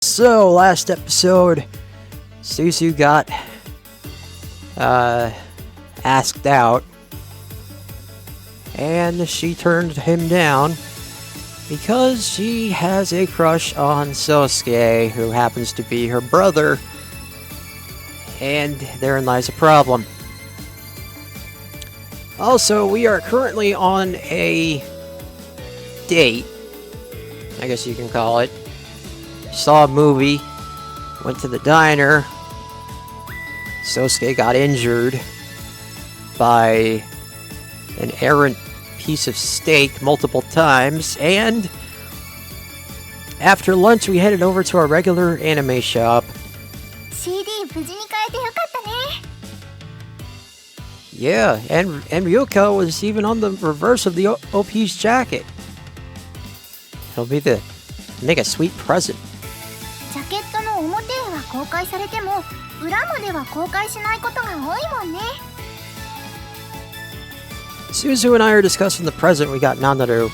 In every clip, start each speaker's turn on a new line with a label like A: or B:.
A: So, last episode, Suzu got asked out, and she turned him down because she has a crush on Sosuke, who happens to be her brother, and therein lies a problem. Also, we are currently on a date, I guess you can call it. Saw a movie, went to the diner. Sosuke got injured by an errant piece of steak multiple times, and after lunch we headed over to our regular anime shop.
B: CD 無事に買えてよかったね。
A: Yeah, and Ryuko was even on the reverse of the OP's jacket. It'll be the make a sweet present.
B: ジャケットの表は公開されても裏までは公開しないことが多いもんね。
A: Suzu and I are discussing the present we got Nanaru.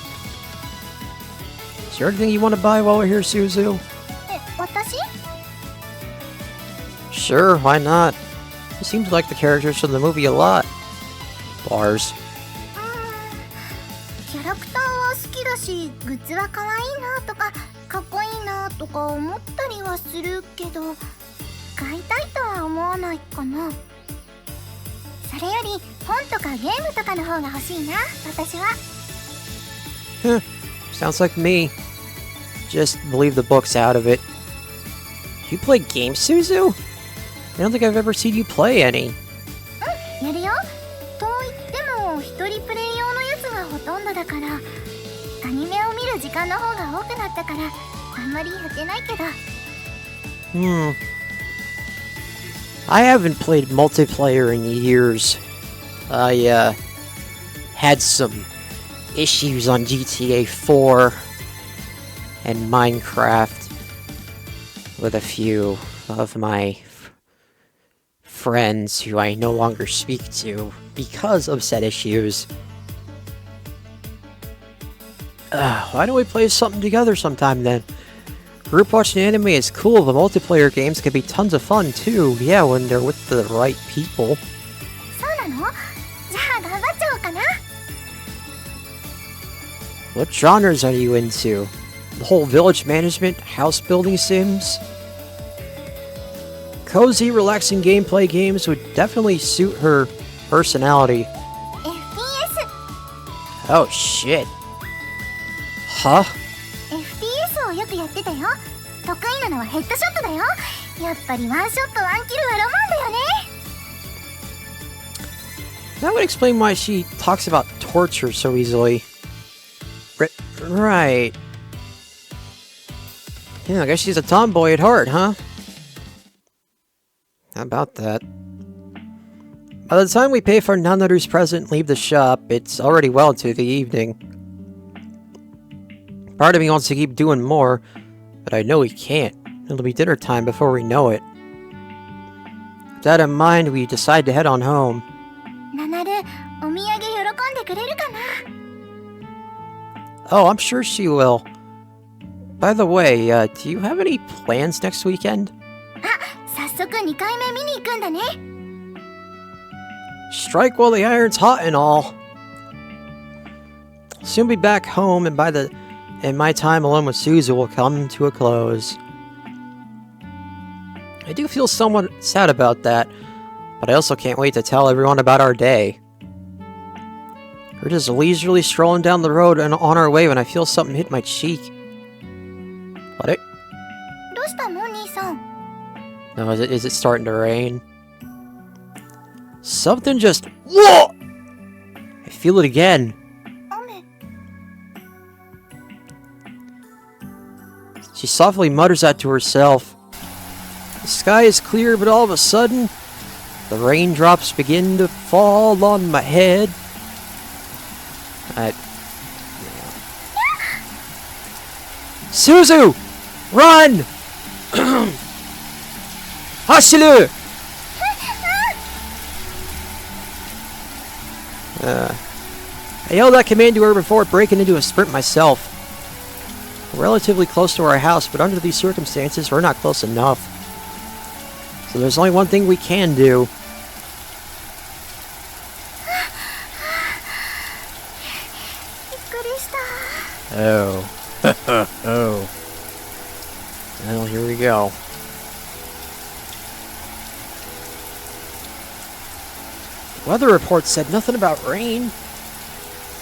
A: Is there anything you want to buy while we're here, Suzu?
B: 私?
A: Sure, why not? He seems like the characters from the movie a lot. Bars.
B: キャラクターは好きだし、グッズは可愛いなとかかっこいいなとか思ったりはするけど、買いたいとは思わないかな。それより本とかゲームとかの方が欲しいな、私は。
A: Sounds like me. Just leave the books out of it. You play games, Suzu? I don't think I've ever seen you play any.
B: やるよ。と言っても一人プレイ用のやつがほとんどだから、アニメを見る時間の方が多くなったからあんまりやってないけど。
A: I haven't played multiplayer in years. I had some issues on GTA 4 and Minecraft with a few of my friends who I no longer speak to because of said issues. Why don't we play something together sometime then? Group watching anime is cool, but multiplayer games can be tons of fun too. Yeah, when they're with the right people.
B: そうなの？じゃあ頑張っちゃおうかな。
A: What genres are you into? The whole village management, house building sims? Cozy, relaxing gameplay games would definitely suit her personality.
B: FPS。
A: Oh shit. Huh?
B: FPS をよくやってたよ。得意なのはヘッドショットだよ。やっぱりワンショットワンキルはロマンだよね。
A: That would explain why she talks about torture so easily. Right. Yeah, I guess she's a tomboy at heart, huh? How about that? By the time we pay for Nanaru's present and leave the shop, it's already well into the evening. Part of me wants to keep doing more, but I know we can't. It'll be dinner time before we know it. With that in mind, we decide to head on home.
B: ナナル、お土産喜んでくれるかな。
A: Oh, I'm sure she will. By the way, do you have any plans next weekend?
B: 早速2回目見に行くんだね。
A: Strike while the iron's hot and all. Soon be back home, and my time alone with Suzu will come to a close. I do feel somewhat sad about that, but I also can't wait to tell everyone about our day. We're just leisurely strolling down the road and on our way when I feel something hit my cheek. What?
B: どうしたの、兄さん。
A: No, is it starting to rain? Something just... Whoa! I feel it again.
B: 雨。
A: She softly mutters that to herself. The sky is clear, but all of a sudden, the raindrops begin to fall on my head. Suzu! Run! Hashiru! I yelled that command to her before breaking into a sprint myself. relatively close to our house, but under these circumstances, we're not close enough. So there's only one thing we can do. Oh. Oh. Well, here we go. The weather report said nothing about rain.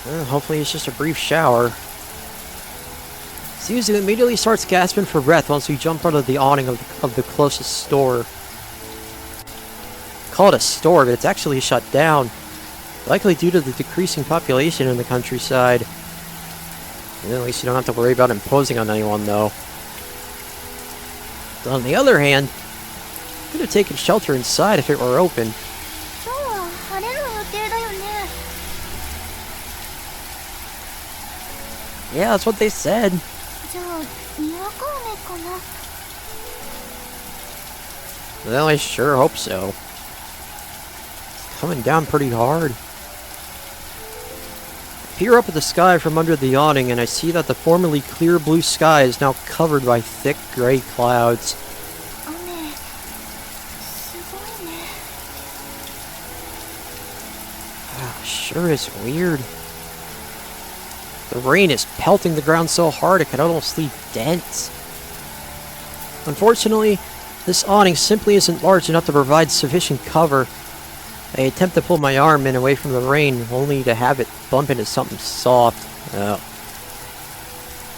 A: Well, hopefully it's just a brief shower. Suzu immediately starts gasping for breath once we jump out of the awning of the closest store. Call it a store, but it's actually shut down. Likely due to the decreasing population in the countryside. And at least you don't have to worry about imposing on anyone, though. But on the other hand, I could have taken shelter inside if it were open. Yeah, that's what they said. Well, I sure hope so. It's coming down pretty hard. I peer up at the sky from under the awning and I see that the formerly clear blue sky is now covered by thick gray clouds. Sure is weird. The rain is pelting the ground so hard it could almost leave dents. Unfortunately, this awning simply isn't large enough to provide sufficient cover. I attempt to pull my arm in away from the rain, only to have it bump into something soft. Oh.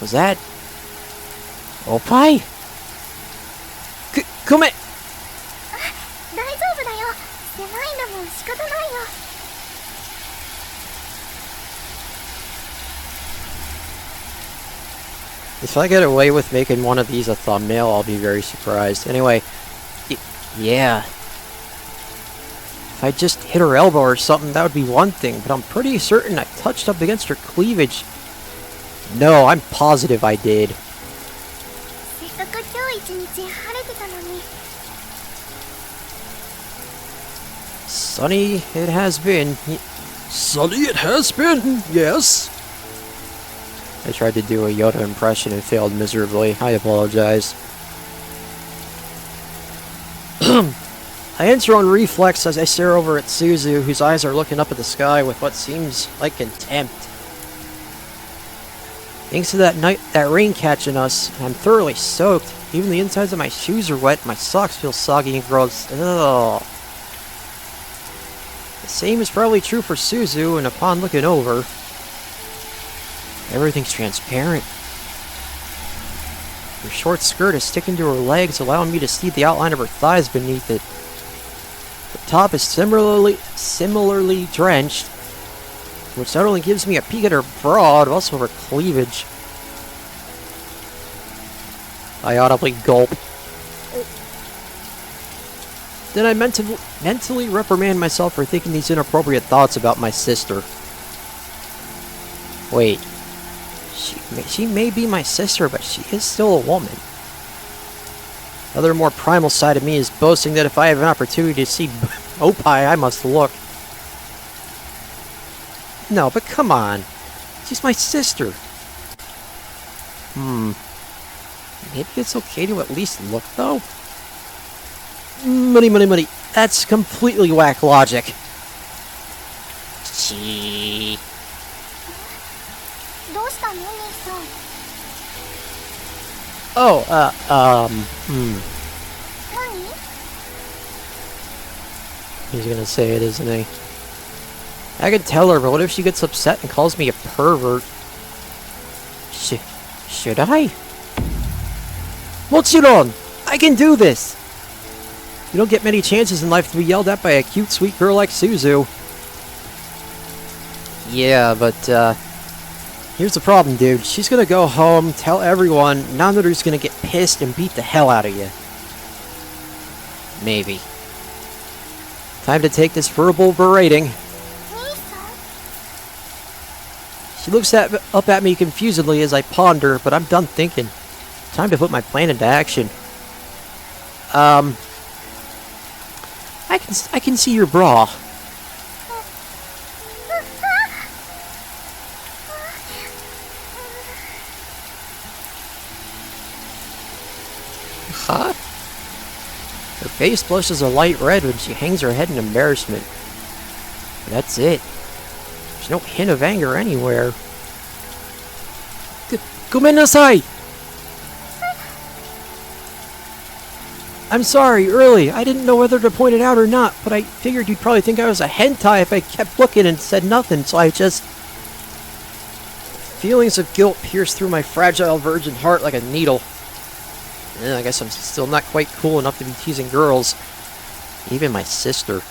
A: Was that... Opai? Kume! If I get away with making one of these a thumbnail, I'll be very surprised. Anyway, yeah. If I just hit her elbow or something, that would be one thing, but I'm pretty certain I touched up against her cleavage. No, I'm positive I did. Sunny it has been. Sunny it has been, yes. I tried to do a Yoda impression and failed miserably. I apologize. I answer on reflex as I stare over at Suzu, whose eyes are looking up at the sky with what seems like contempt. Thanks to that rain catching us, I'm thoroughly soaked. Even the insides of my shoes are wet, my socks feel soggy and gross. Ugh. The same is probably true for Suzu, and upon looking over, everything's transparent. Her short skirt is sticking to her legs, allowing me to see the outline of her thighs beneath it. The top is similarly drenched, which not only gives me a peek at her bra, but also her cleavage. I audibly gulp. Then I mentally reprimand myself for thinking these inappropriate thoughts about my sister. Wait. She may be my sister, but she is still a woman. The other more primal side of me is boasting that if I have an opportunity to see Opai, I must look. No, but come on. She's my sister. Maybe it's okay to at least look, though? Money. That's completely whack logic. Gee. He's gonna say it, isn't he? I could tell her, but what if she gets upset and calls me a pervert? Should I? Mochiron! I can do this! You don't get many chances in life to be yelled at by a cute, sweet girl like Suzu. Yeah, but, here's the problem, dude. She's gonna go home, tell everyone, Nandoru's gonna get pissed and beat the hell out of you. Maybe. Time to take this verbal berating. She looks up at me confusedly as I ponder, but I'm done thinking. Time to put my plan into action. I can see your bra. Her face blushes a light red when she hangs her head in embarrassment. That's it. There's no hint of anger anywhere. Gomennasai! I'm sorry, early. I didn't know whether to point it out or not, but I figured you'd probably think I was a hentai if I kept looking and said nothing, so I just... Feelings of guilt pierced through my fragile virgin heart like a needle. I guess I'm still not quite cool enough to be teasing girls. Even my sister.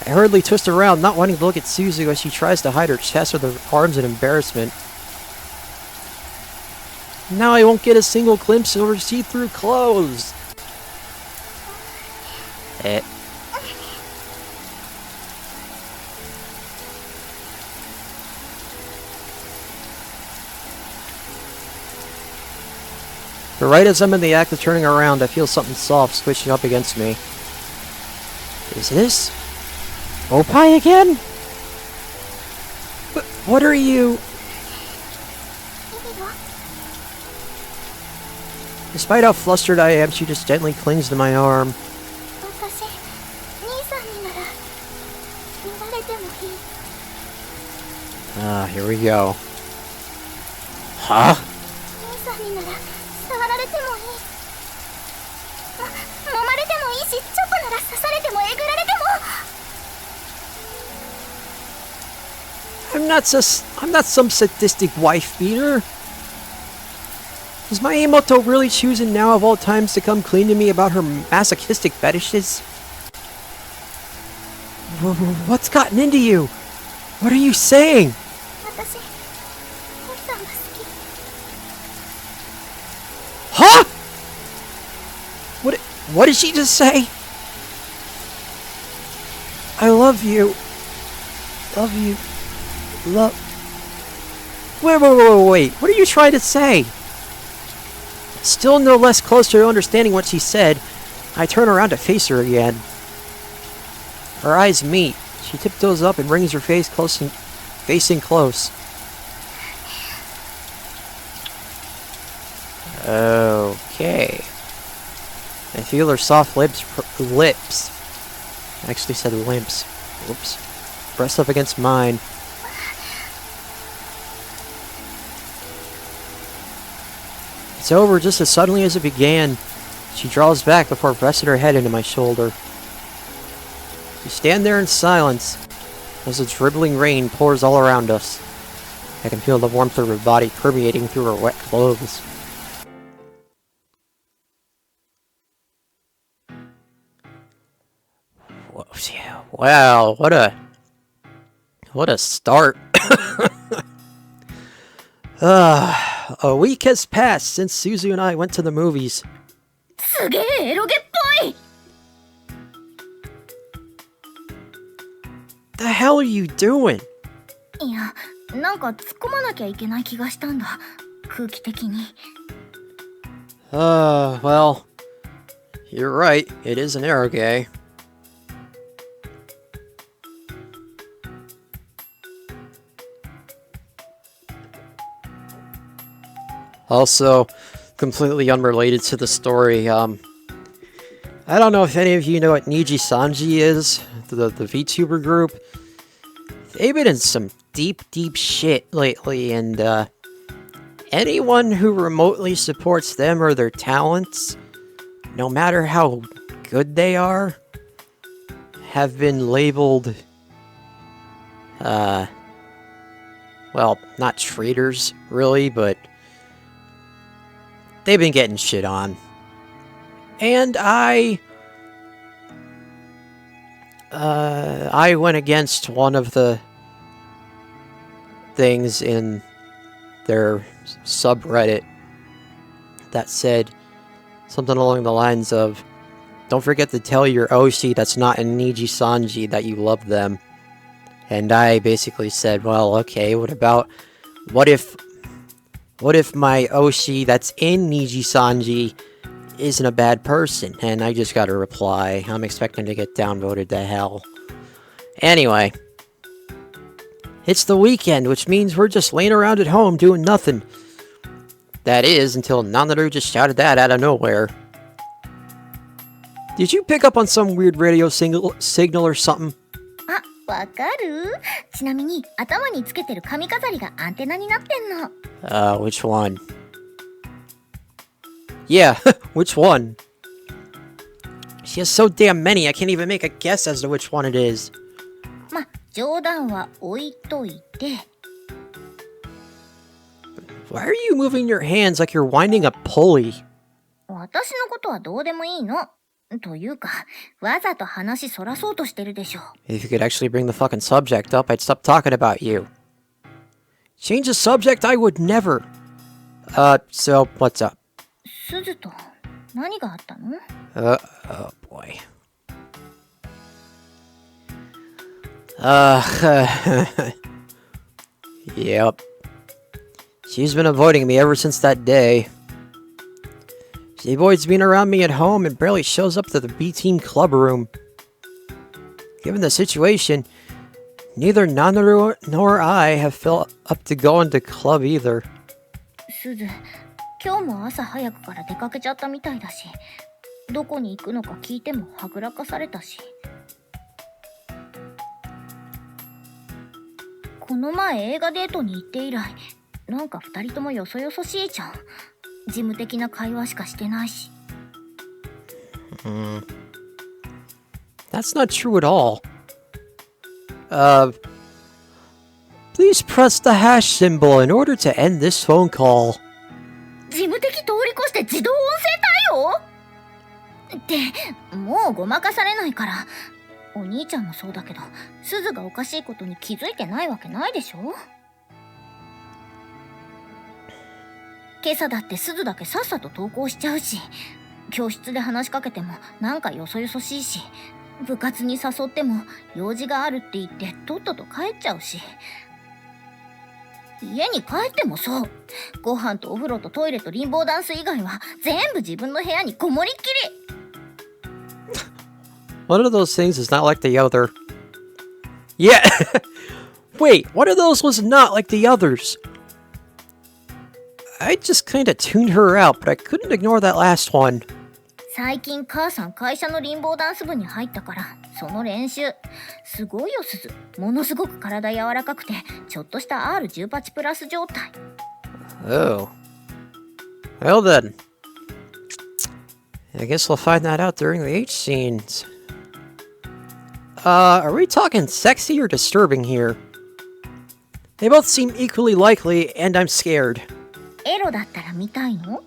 A: I hurriedly twist around, not wanting to look at Suzu as she tries to hide her chest with her arms in embarrassment. Now I won't get a single glimpse of her see-through clothes. But right as I'm in the act of turning around, I feel something soft squishing up against me. Is this... Opie again? What are you... Despite how flustered I am, she just gently clings to my arm. Ah, here we go. Huh? I'm not some sadistic wife beater. Is my Emoto really choosing now of all times to come clean to me about her masochistic fetishes? What's gotten into you? What are you saying? Huh? What did she just say? I love you. Love you. Wait. What are you trying to say? Still no less close to understanding what she said, I turn around to face her again. Our eyes meet. She tiptoes up and brings her face close and facing close. Okay. I feel her soft lips. I actually said limps. Whoops. Pressed up against mine. It's over just as suddenly as it began. She draws back before resting her head into my shoulder. We stand there in silence as the dribbling rain pours all around us. I can feel the warmth of her body permeating through her wet clothes. Wow, what a start. A week has passed since Suzu and I went to the movies. The hell are you doing? Well, you're right, it is an eroge. Also, completely unrelated to the story, I don't know if any of you know what Niji Sanji is, the VTuber group. They've been in some deep shit lately, and anyone who remotely supports them or their talents, no matter how good they are, have been labeled, well, not traitors, really, but they've been getting shit on. And I went against one of the things in their subreddit that said something along the lines of, don't forget to tell your Oshi that's not in Niji Sanji that you love them. And I basically said, well, okay, what if my Oshi that's in Niji Sanji isn't a bad person? And I just got a reply. I'm expecting to get downvoted to hell. Anyway. It's the weekend, which means we're just laying around at home doing nothing. That is, until Nanaru just shouted that out of nowhere. Did you pick up on some weird radio signal or something?
B: あ、わかる？ちなみに頭につけてる髪飾りがアンテナになってんの。
A: Which one? Yeah, which one? She has so damn many, I can't even make a guess as to which one it is.
B: ま、冗談は置いといて。
A: Why are you moving your hands like you're winding a pulley?
B: 私のことはどうでもいいの。というか、わざと話そらそうとしてるでしょ。
A: If you could actually bring the fucking subject up, I'd stop talking about you. Change the subject? I would never. So, what's up?
B: すずと何があったの？
A: Oh boy. Yep. She's been avoiding me ever since that day. She avoids being around me at home and barely shows up to the B-Team club room. Given the situation, neither Nanaru nor I have felt up to going to club either.
B: すず、今日も朝早くから出かけちゃったみたいだし、どこに行くのか聞いてもはぐらかされたし。この前映画デートに行って以来、なんか二人ともよそよそしいじゃん。事務的な会話しかしてないし。
A: That's not true at all. Please press the hash symbol in order to end this phone call.
B: 事務的通り越して自動音声対応？ってもうごまかされないから。お兄ちゃんもそうだけど、すずがおかしいことに気づいてないわけないでしょ。今朝だってすずだけさっさと登校しちゃうし、教室で話しかけてもなんかよそよそしいし、部活に誘っても用事があるって言ってとっとと帰っちゃうし、家に帰ってもそう。ご飯とお風呂とトイレとリンボーダンス以外は全部自分の部屋にこもりっきり。
A: One of those things is not like the other. Yeah! Wait, one of those was not like the others. I just kinda tuned her out, but I couldn't ignore that last one.
B: 最近母さん会社のリンボーダンス部に入ったから、その練習。すごいよすず。ものすごく体柔らかくて、ちょっとした R18 プラス状態。
A: Oh. Well then. I guess we'll find that out during the H scenes. Are we talking sexy or disturbing here? They both seem equally likely, and I'm scared.
B: エロだったら見たいの？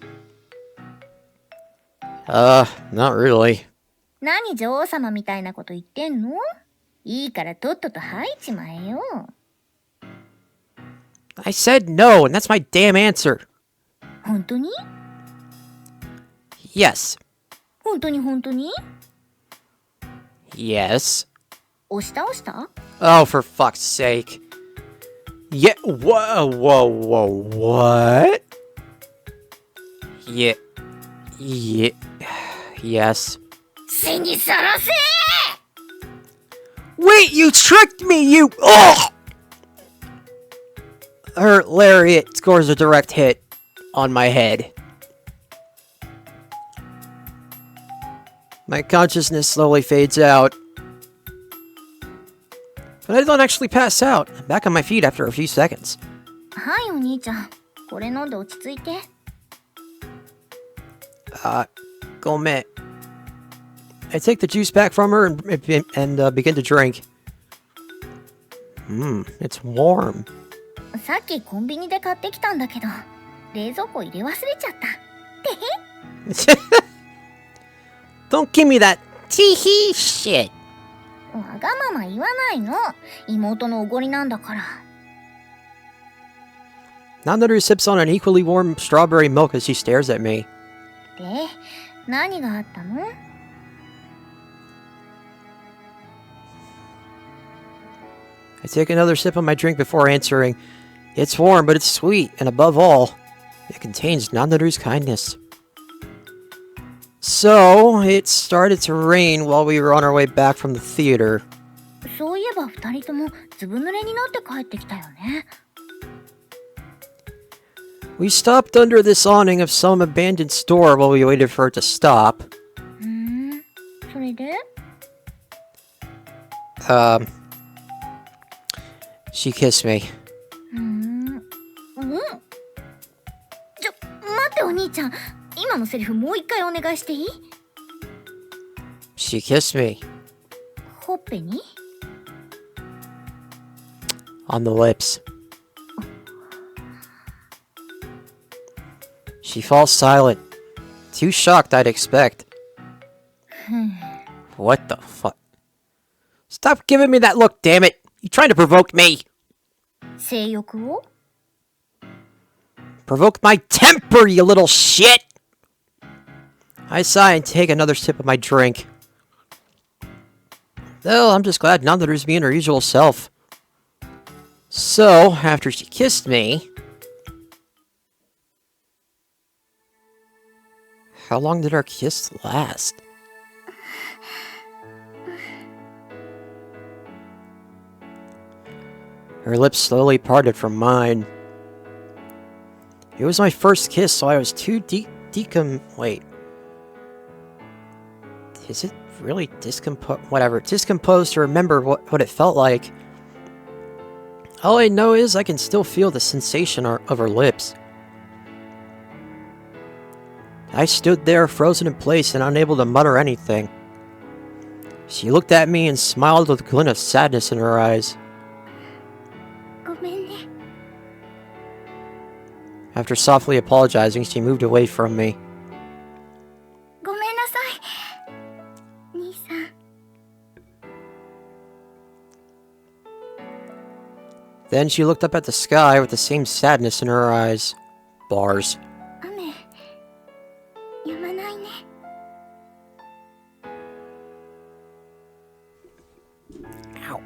A: Not really.
B: 何女王様みたいなこと言ってんの？いいからとっとと吐いちまえよ。
A: I said no, and that's my damn answer.
B: 本当に？
A: Yes.
B: 本当に本当に？
A: Yes.
B: 押した？
A: Oh, for fuck's sake. Yeah, whoa, what? Yeah, yes.
B: 死にさらせ！
A: Wait, you tricked me, you... Ugh! Her lariat scores a direct hit on my head. My consciousness slowly fades out. But I don't actually pass out. I'm back on my feet after a few seconds.
B: はいお兄ちゃん、これ飲んで落ち着いて。
A: Gourmet. I take the juice back from her and begin to drink. It's warm.
B: さっきコンビニで買ってきたんだけど、冷蔵庫入れ忘れちゃった。てへ。
A: Don't give me that tee-hee shit.
B: わがまま言わないの。妹のおごりなんだから。
A: Nanaru sips on an equally warm strawberry milk as she stares at me.
B: で、何があったの？
A: I take another sip of my drink before answering. It's warm, but it's sweet, and above all, it contains Nanaru's kindness. So, it started to rain while we were on our way back from the theater.
B: そういえば二人ともずぶ濡れになって帰ってきたよね。
A: We stopped under this awning of some abandoned store while we waited for it to stop.
B: で
A: She kissed me.
B: うん。待ってお兄ちゃん。今のセリフもう一回お願いしていい？
A: She kissed me.
B: ほっぺに？
A: On the lips. She falls silent. Too shocked, I'd expect. What the fuck? Stop giving me that look, damn it! You trying to provoke me?
B: 性欲を？
A: Provoke my temper, you little shit! I sigh and take another sip of my drink. Well, I'm just glad Nandaru's being her usual self. So, after she kissed me... How long did our kiss last? Her lips slowly parted from mine. It was my first kiss, so I was too wait. Is it really discomposed to remember what it felt like. All I know is I can still feel the sensation of her lips. I stood there, frozen in place and unable to mutter anything. She looked at me and smiled with a glint of sadness in her eyes. After softly apologizing, she moved away from me. Then she looked up at the sky with the same sadness in her eyes. Bars. Ow.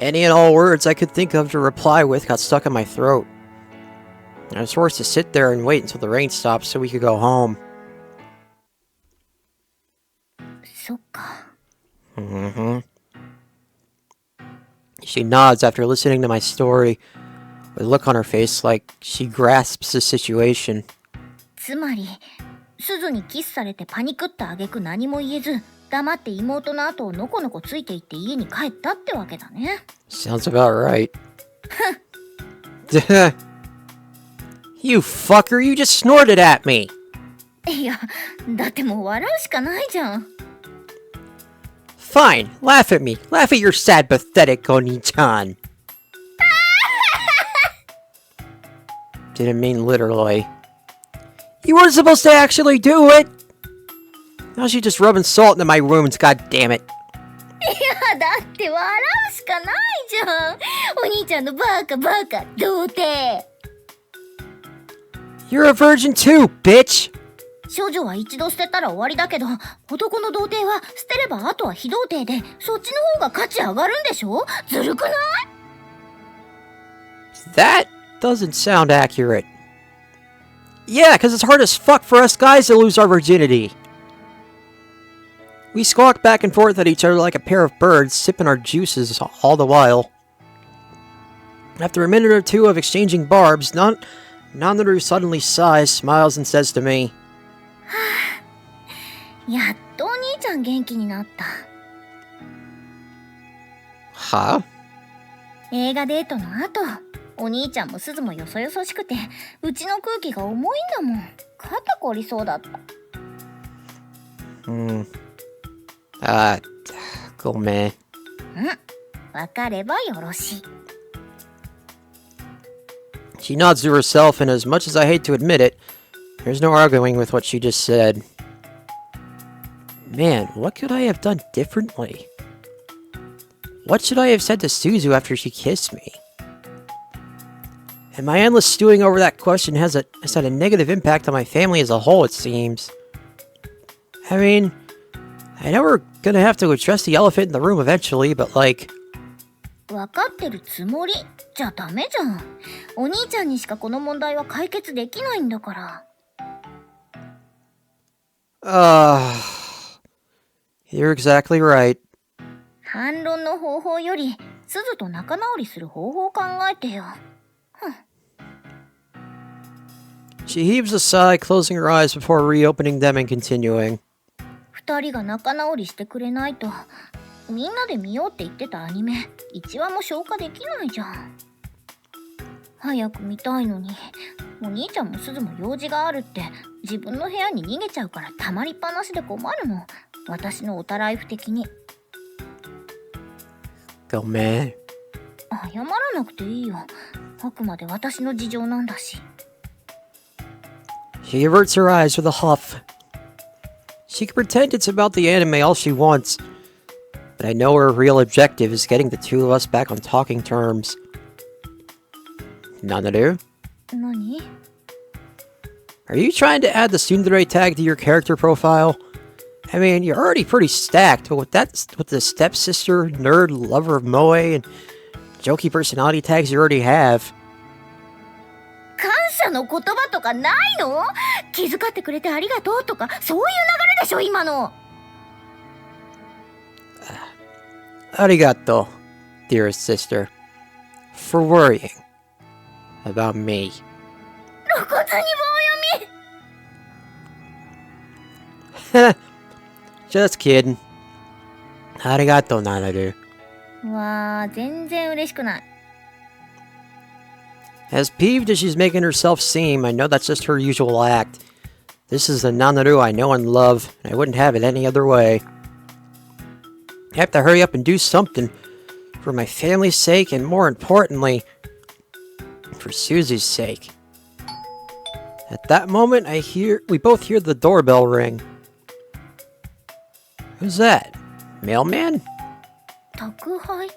A: Any and all words I could think of to reply with got stuck in my throat. I was forced to sit there and wait until the rain stopped so we could go home. Mm-hmm. She nods after listening to my story, with a look on her face like she grasps the situation.
B: つまり、すずにキスされてパニクった挙句何も言えず、黙って妹の後をのこのこついていって家に帰ったってわけだね。
A: Sounds about right. You fucker, you just snorted at me!
B: いや、だってもう笑うしかないじゃん。
A: Fine, laugh at me. Laugh at your sad, pathetic Oni-chan. Didn't mean literally. You weren't supposed to actually do it! Now she's just rubbing salt into my wounds, god damn it.
B: いや、だって笑うしかないじゃん。お兄ちゃんのバカバカ、童貞。
A: You're a virgin too, bitch!
B: 少女は一度捨てたら終わりだけど、男の童貞は捨てればあとは非童貞で、そっちの方が価値上がるんでしょ？ずるくない？
A: That doesn't sound accurate. Yeah, because it's hard as fuck for us guys to lose our virginity. We squawk back and forth at each other like a pair of birds, sipping our juices all the while. After a minute or two of exchanging barbs, Nandaru suddenly sighs, smiles, and says to me,
B: やっとお兄ちゃん元気になった。
A: は？
B: 映画デートの後、お兄ちゃんもすずもよそよそしくて、うちの空気が重いんだもん。肩こりそうだった。
A: ごめん。
B: わかればよろしい。
A: She nods to herself, and as much as I hate to admit it, there's no arguing with what she just said. Man, what could I have done differently? What should I have said to Suzu after she kissed me? And my endless stewing over that question has had a negative impact on my family as a whole, it seems. I mean, I know we're gonna have to address the elephant in the room eventually, but like...
B: わかってるつもりじゃダメじゃん。お兄ちゃんにしかこの問題は解決できないんだから。
A: You're exactly right.
B: 反論の方法より、すずと仲直りする方法を考えてよ。
A: She heaves a sigh, closing her eyes before reopening them and continuing.
B: 二人が仲直りしてくれないと、みんなで見ようって言ってたアニメ、1話も消化できないじゃん。早く見たいのに、お兄ちゃんもすずも用事があるって自分の部屋に逃げちゃうからたまりっぱなしで困るの。私のオタライフ的に。
A: ごめん。
B: 謝らなくていいよ。あくまで私の事情なんだし。
A: She averts her eyes with a huff. She can pretend it's about the anime all she wants, but I know her real objective is getting the two of us back on talking terms. Nanaru?
B: 何?
A: Are you trying to add the tsundere tag to your character profile? I mean, you're already pretty stacked, but with the stepsister, nerd, lover of moe, and jokey personality tags you already have.
B: 感謝の言葉とかないの？気遣ってくれてありがとうとか、そういう流れでしょ、今の。
A: Arigato, dearest sister, for worrying about me.
B: 露骨に棒読み。
A: Just kidding. Arigato, Nanaru.
B: わあ、全然嬉しくない。
A: As peeved as she's making herself seem, I know that's just her usual act. This is the Nanaru I know and love, and I wouldn't have it any other way. I have to hurry up and do something, for my family's sake, and more importantly, for Suzu's sake. At that moment, we both hear the doorbell ring. Who's that? Mailman?
B: 宅配？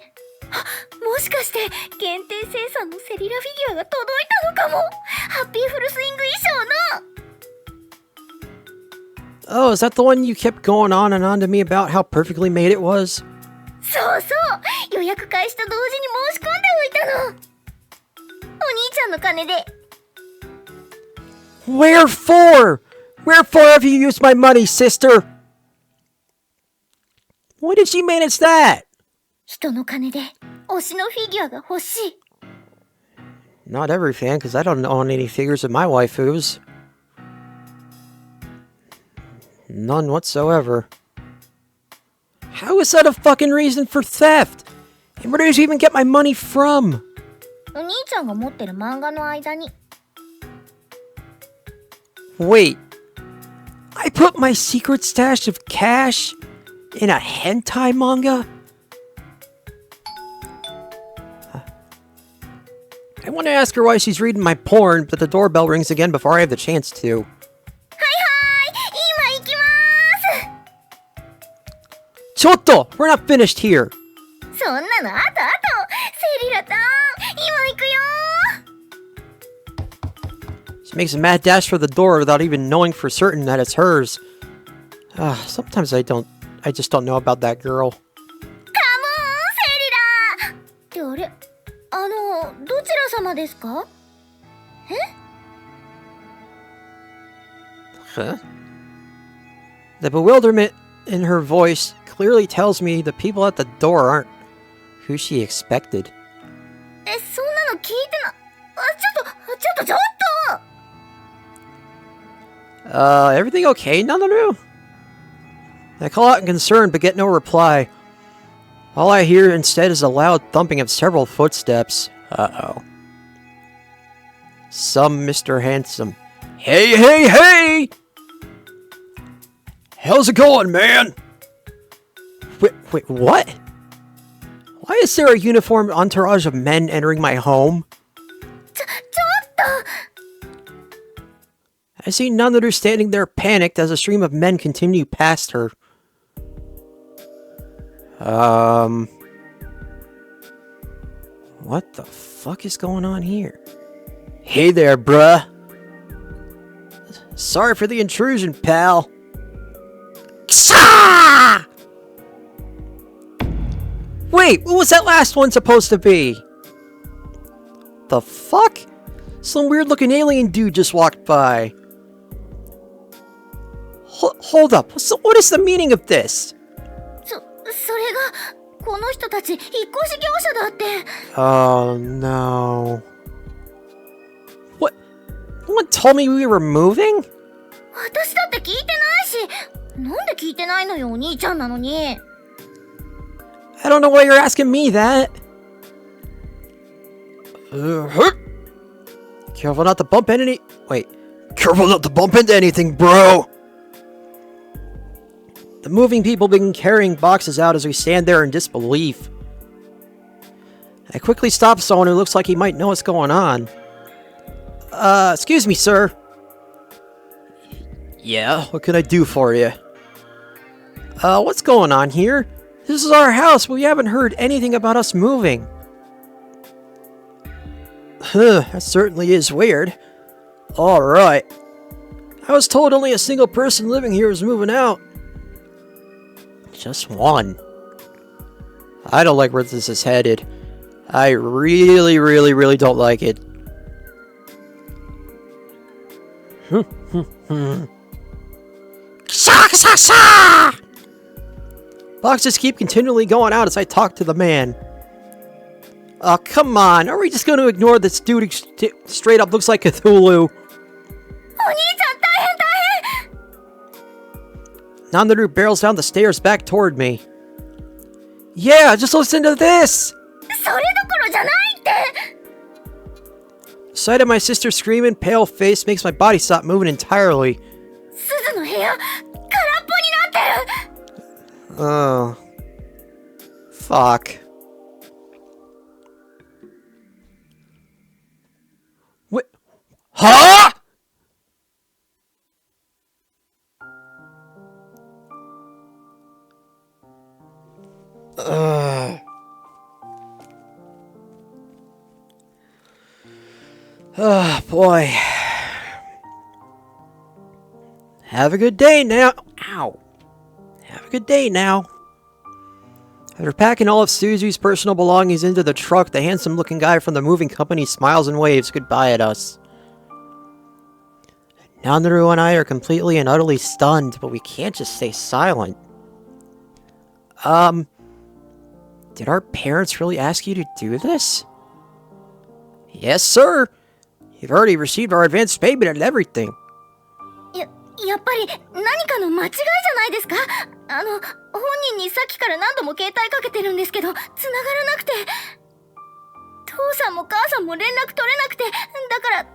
B: もしかして限定生産のセリラフィギュアが届いたのかも。ハッピーフルスイング衣装の。
A: Oh, is that the one you kept going on and on to me about how perfectly made it was?
B: そうそう、予約開始と同時に申し込んでおいたの。お兄ちゃんの金で。
A: Wherefore? Wherefore have you used my money, sister? Why did she manage that?
B: 人の金で推しのフィギュアが欲しい。
A: Not every fan, because I don't own any figures of my waifus. None whatsoever. How is that a fucking reason for theft? And where did you even get my money from?
B: お兄ちゃんが持ってる漫画の間に。
A: Wait. I put my secret stash of cash in a hentai manga? I want to ask her why she's reading my porn, but the doorbell rings again before I have the chance to.
B: はいはい、今行きまーす。
A: Chotto! We're not finished here!
B: そんなのあとあと。セリラちゃん、今行くよ。
A: She makes a mad dash for the door without even knowing for certain that it's hers. Sometimes I just don't know about that girl.
B: カモン、セリラ。ってあれ、どちら様ですか？え？
A: Huh? The bewilderment in her voice clearly tells me the people at the door aren't who she expected.
B: そんなの聞いてな。ちょっと。
A: Everything okay, Nanaru? I call out in concern but get no reply. All I hear instead is a loud thumping of several footsteps. Uh-oh. Some Mr. Handsome. Hey, hey, hey! How's it going, man? Wait, what? Why is there a uniformed entourage of men entering my home?
B: ちょっと。
A: I see Nanaru standing there panicked as a stream of men continue past her. What the fuck is going on here? Hey there, bruh. Sorry for the intrusion, pal. Ksah! Wait, what was that last one supposed to be? The fuck? Some weird-looking alien dude just walked by. Hold up. What is the meaning of this?
B: それがこの人たち引っ越し業者だって。
A: Oh no. No one told me we were moving?
B: 私だって聞いてないし、なんで聞いてないのよ、お兄ちゃんなのに。
A: I don't know why you're asking me that. Careful not to bump into any. Wait. Careful not to bump into anything, bro! The moving people begin carrying boxes out as we stand there in disbelief. I quickly stop someone who looks like he might know what's going on. Excuse me, sir. Yeah, what can I do for you? What's going on here? This is our house, but we haven't heard anything about us moving. Huh, that certainly is weird. Alright. I was told only a single person living here was moving out. Just one. I don't like where this is headed. I really don't like it. Boxes keep continually going out as I talk to the man. Oh, come on. Are we just going to ignore this dude who straight up looks like Cthulhu? Nandaru barrels down the stairs back toward me. Yeah, just listen to this! The sight of my sister screaming, pale face, makes my body stop moving entirely. Oh. Fuck. What? Huh?! Oh, boy. Have a good day now. Ow. Have a good day now. After packing all of Suzu's personal belongings into the truck, the handsome-looking guy from the moving company smiles and waves goodbye at us. Nandaru and I are completely and utterly stunned, but we can't just stay silent. Did our parents really ask you to do this? Yes, sir. You've already received our advance payment and everything.
B: やっぱり何かの間違いじゃないですか？本人にさっきから何度も携帯かけてるんですけど、繋がらなくて。父さんも母さんも連絡取れなくて、だから、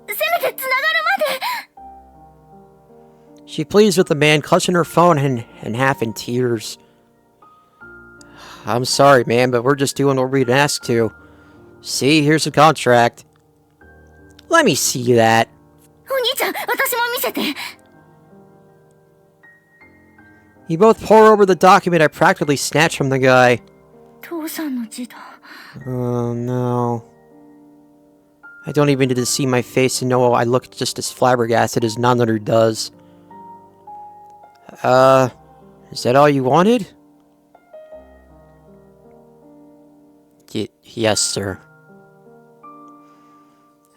B: せめて繋がるまで。
A: She pleads with the man, clutching her phone and half in tears. I'm sorry, man, but we're just doing what we've been asked to. See, here's the contract. Let me see that.
B: お兄ちゃん、私も見せて。
A: You both pour over the document I practically snatched from the guy.
B: 父さんの字だ。
A: Oh, no. I don't even need to see my face to know I look just as flabbergasted as Nandaru does. Is that all you wanted? Yes, sir.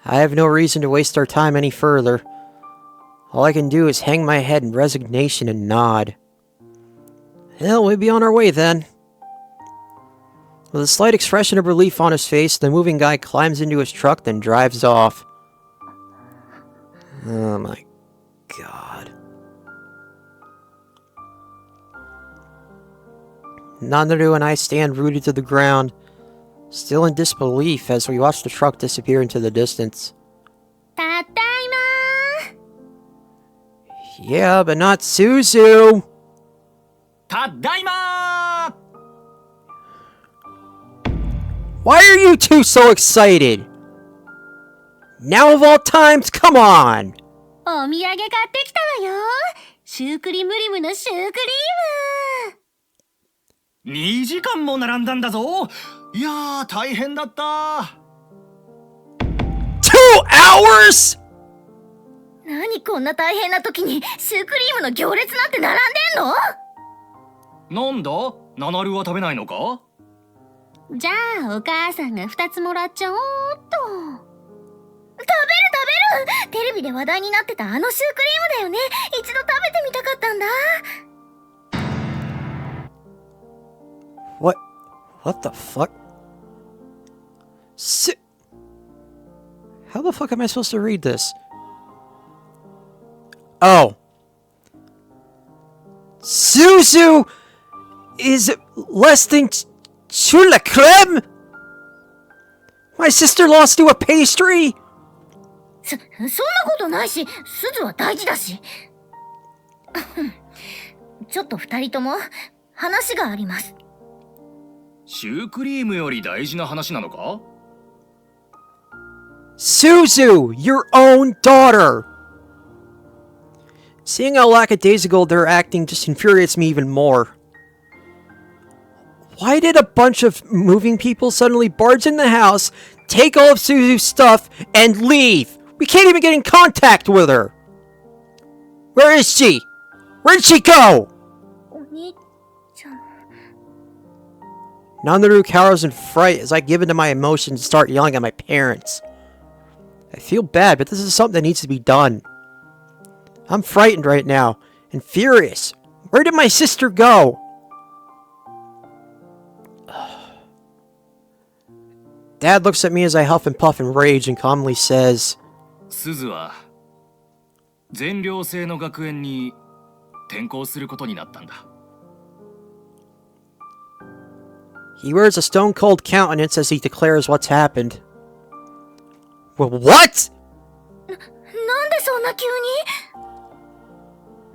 A: I have no reason to waste our time any further. All I can do is hang my head in resignation and nod. Well, we'll be on our way then. With a slight expression of relief on his face, the moving guy climbs into his truck, then drives off. Oh my god. Nandaru and I stand rooted to the ground, still in disbelief as we watch the truck disappear into the distance.
B: ただいまー。
A: Yeah, but not Suzu!
C: ただいまー。
A: Why are you two so excited? Now of all times, come on!
B: お土産買ってきたわよ。シュークリームリムのシュークリーム。
C: 2時間も並んだんだぞ。いやー、大変だった。
A: 2 hours?!
B: 何こんな大変な時にシュークリームの行列なんて並んでんの？
C: なんだ？ナナルは食べないのか？
B: じゃあお母さんが2つもらっちゃおうっと。食べるテレビで話題になってたあのシュークリームだよね。一度食べてみたかったんだ。
A: What the fuck? How the fuck am I supposed to read this? Oh. Suzu is less than sur la creme? My sister lost to a pastry?
B: そんなことないし、すずは大事だし。ちょっと二人とも話があります。
C: シュークリームより大事な話なのか？
A: Suzu, your own daughter! Seeing how lackadaisical they're acting just infuriates me even more. Why did a bunch of moving people suddenly barge in the house, take all of Suzu's stuff, and leave? We can't even get in contact with her! Where is she? Where'd she go?
B: お兄ちゃん。
A: Nandaru cowers in fright as I give into my emotions and start yelling at my parents. I feel bad, but this is something that needs to be done. I'm frightened right now, and furious. Where did my sister go? Dad looks at me as I huff and puff in rage and calmly says,
C: すずは全寮制の学園に転校することになったんだ。
A: He wears a stone-cold countenance as he declares what's happened. Well, what?
B: なんでそんな急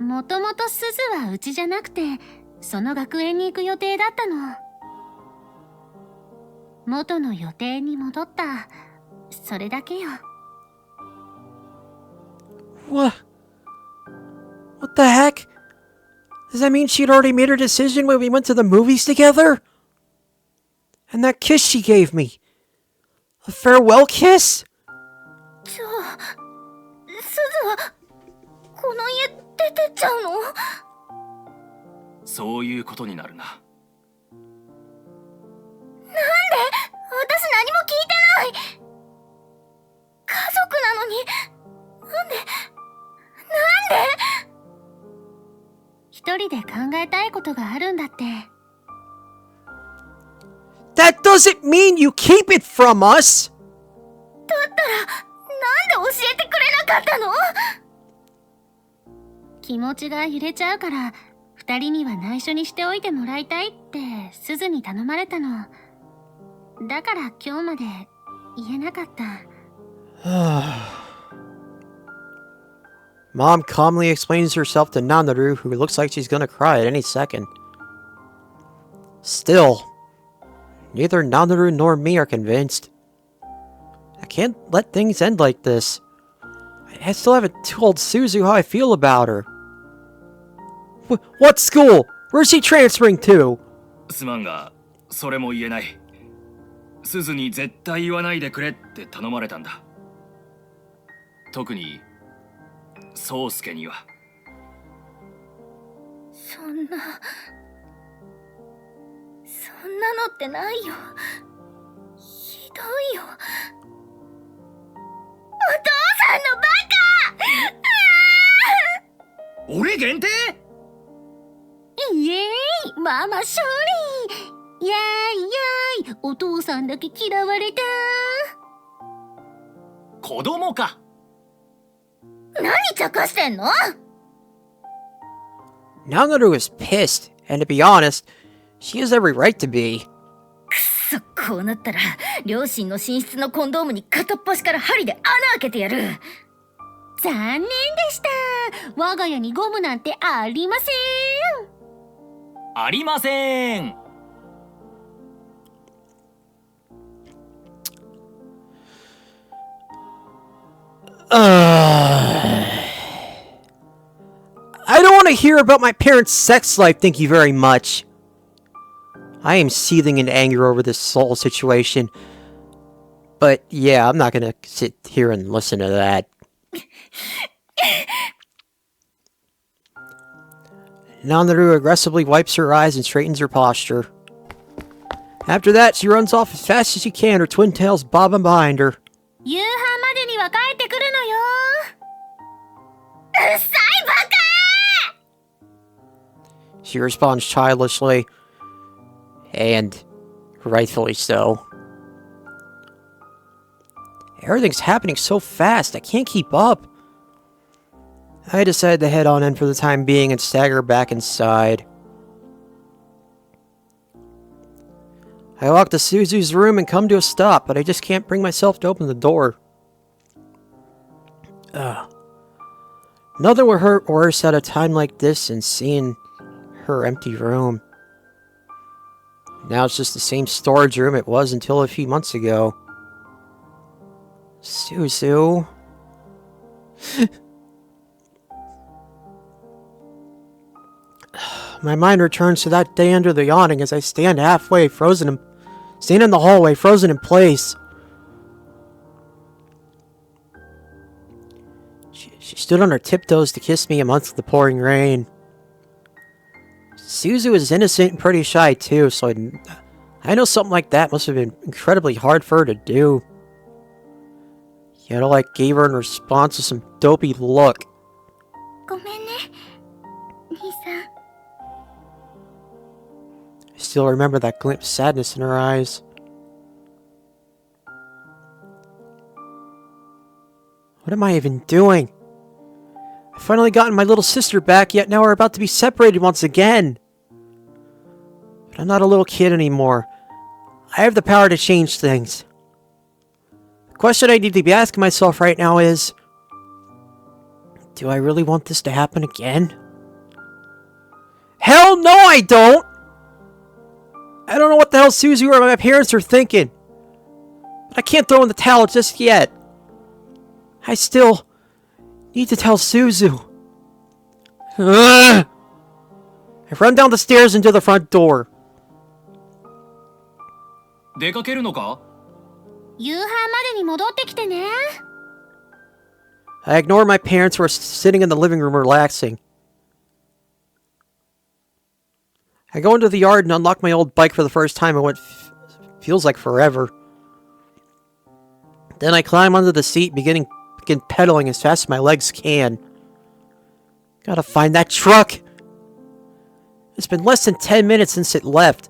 B: に？もともとすずはうちじゃなくて、その学園に行く予定だったの。元の予定に戻った。それだけよ。
A: What? What the heck? Does that mean she'd already made her decision when we went to the movies together? And that kiss she gave me? A farewell kiss?
B: じゃあ、すずはこの家出てっちゃうの？
C: そういうことになるな。
B: なんで？私何も聞いてない。家族なのに、なんで一人で考えたいことがあるんだって。
A: That doesn't mean you keep it from us!
B: だったら、なんで教えてくれなかったの？気持ちが揺れちゃうから、二人には内緒にしておいてもらいたいってすずに頼まれたの。だから今日まで言えなかった。
A: Mom calmly explains herself to Nandaru, who looks like she's gonna cry at any second. Still, neither Nandaru nor me are convinced. I can't let things end like this. I still haven't told Suzu how I feel about her. What school? Where's she transferring to?
C: すまんが、それも言えない。すずに絶対言わないでくれって頼まれたんだ。特に宗介には。
B: そんなのってないよ。ひどいよ。お父さんのバカ！
C: 俺限定？
B: イエーイ、ママ勝利！イエーイイエーイ、お父さんだけ嫌われた。
C: 子供か。
B: 何茶化してんの？
A: Nandaru is pissed, and to be honest, she has every right to be.
B: くそ、こうなったら両親の寝室のコンドームに片っ端から針で穴開けてやる。残念でした。我が家にゴムなんてありません。
C: ありません。
A: I don't want to hear about my parents' sex life, thank you very much. I am seething in anger over this whole situation. But yeah, I'm not gonna sit here and listen to that. Nandaru aggressively wipes her eyes and straightens her posture. After that, she runs off as fast as she can, her twin tails bobbing behind her.
B: 夕飯までには帰ってくるのよ。うっさいバカ！
A: She responds childishly. And rightfully so. Everything's happening so fast, I can't keep up. I decided to head on in for the time being and stagger back inside. I walk to Suzu's room and come to a stop, but I just can't bring myself to open the door. Nothing would hurt worse at a time like this than seeing her empty room. Now it's just the same storage room it was until a few months ago. Suzu. My mind returns to that day under the awning as I stand halfway, stand in the hallway, frozen in place. She stood on her tiptoes to kiss me amongst the pouring rain. Suzu is innocent and pretty shy too, so I know something like that must have been incredibly hard for her to do. Yet all I gave her in response was some dopey look.
B: ごめんね、兄さん。
A: I still remember that glint of sadness in her eyes. What am I even doing? I finally gotten my little sister back, yet now we're about to be separated once again. But I'm not a little kid anymore. I have the power to change things. The question I need to be asking myself right now is, do I really want this to happen again? Hell no, I don't! I don't know what the hell Suzu or my parents are thinking. But I can't throw in the towel just yet. I still need to tell Suzu. Ugh! I run down the stairs into the front door.
C: 出かけるのか？
B: 夕飯までに戻ってきてね。
A: I ignore my parents who are sitting in the living room relaxing. I go into the yard and unlock my old bike for the first time in what feels like forever. Then I climb onto the seat, begin pedaling as fast as my legs can. Gotta find that truck! It's been less than 10 minutes since it left.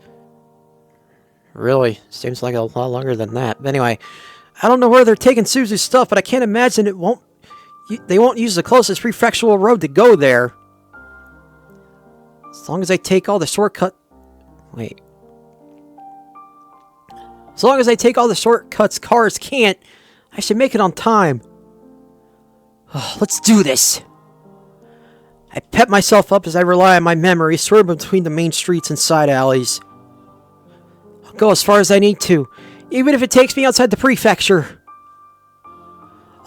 A: Really, seems like a lot longer than that. But anyway, I don't know where they're taking Suzu's stuff, but I can't imagine they won't use the closest prefectural road to go there. As long as I take all the As long as I take all the shortcuts cars can't, I should make it on time. Let's do this. I pep myself up as I rely on my memory, swerving between the main streets and side alleys. I'll go as far as I need to, even if it takes me outside the prefecture.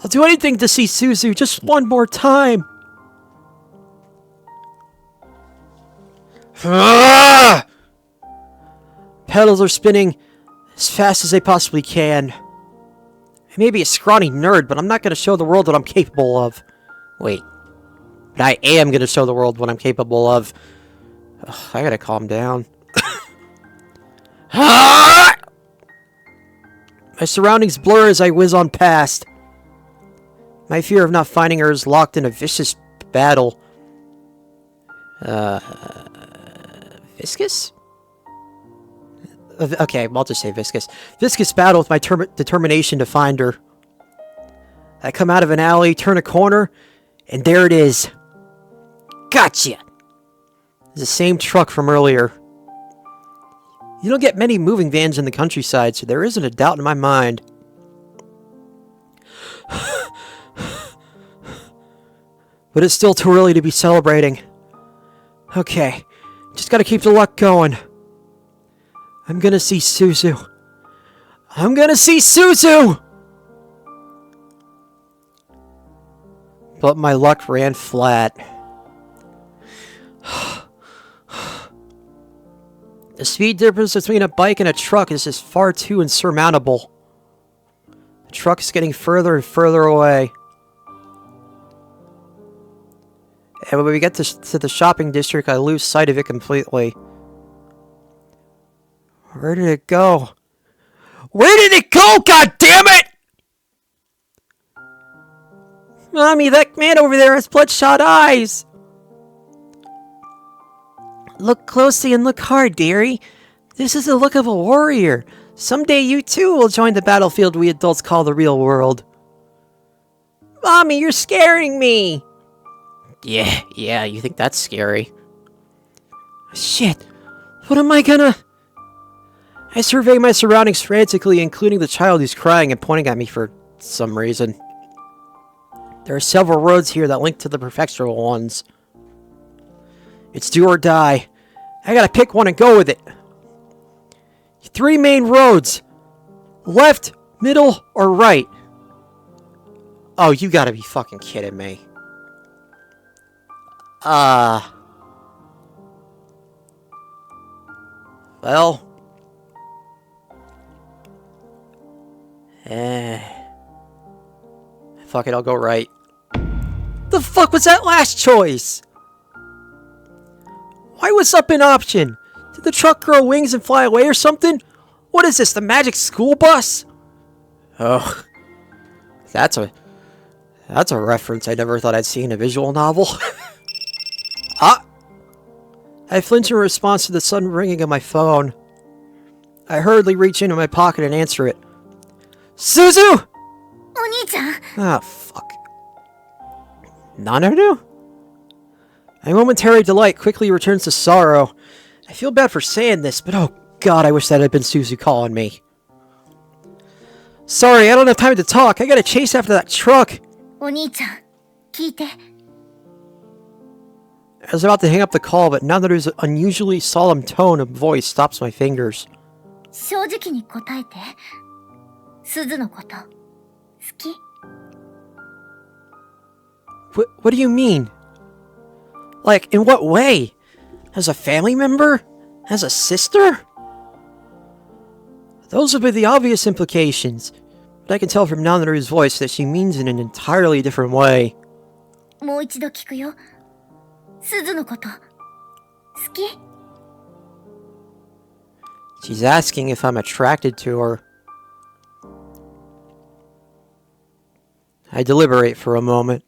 A: I'll do anything to see Suzu just one more time. Pedals are spinning as fast as they possibly can. I may be a scrawny nerd, but I'm not going to show the world what I'm capable of. Wait. But I am going to show the world what I'm capable of. Ugh, I gotta calm down. My surroundings blur as I whiz on past. My fear of not finding her is locked in a vicious battle. Viscous? Okay, I'll just say viscous. Viscous battle with my determination to find her. I come out of an alley, turn a corner, and there it is. Gotcha! It's the same truck from earlier. You don't get many moving vans in the countryside, so there isn't a doubt in my mind. But it's still too early to be celebrating. Okay, just gotta keep the luck going. I'm gonna see Suzu. I'm gonna see Suzu! But my luck ran flat. The speed difference between a bike and a truck is just far too insurmountable. The truck is getting further and further away. And when we get to the shopping district, I lose sight of it completely. Where did it go? Where did it go, God damn it! Mommy, that man over there has bloodshot eyes! Look closely and look hard, dearie. This is the look of a warrior. Someday you too will join the battlefield we adults call the real world. Mommy, you're scaring me! Yeah, you think that's scary. Shit, what am I gonna... I survey my surroundings frantically, including the child who's crying and pointing at me for some reason. There are several roads here that link to the prefectural ones. It's do or die. I gotta pick one and go with it. 3 main roads. Left, middle, or right? Oh, you gotta be fucking kidding me. Well. Fuck it, I'll go right. The fuck was that last choice? Why was up an option? Did the truck grow wings and fly away or something? What is this, the magic school bus? Oh. That's a reference I never thought I'd see in a visual novel. Ah! I flinch in response to the sudden ringing of my phone. I hurriedly reach into my pocket and answer it. Suzu!
B: Oni-chan!
A: Ah, fuck. Nanaru? My momentary delight quickly returns to sorrow. I feel bad for saying this, but oh god, I wish that had been Suzu calling me. Sorry, I don't have time to talk. I gotta chase after that truck.
B: Oni-chan, 聞いて。
A: I was about to hang up the call, but Nanaru's unusually solemn tone of voice stops my fingers.
B: 正直に答えて。鈴のこと、好き？
A: What do you mean? Like, in what way? As a family member? As a sister? Those would be the obvious implications, but I can tell from Nanaru's voice that she means it in an entirely different way.
B: もう一度聞くよ。鈴のこと、好き？
A: She's asking if I'm attracted to her. I deliberate for a moment.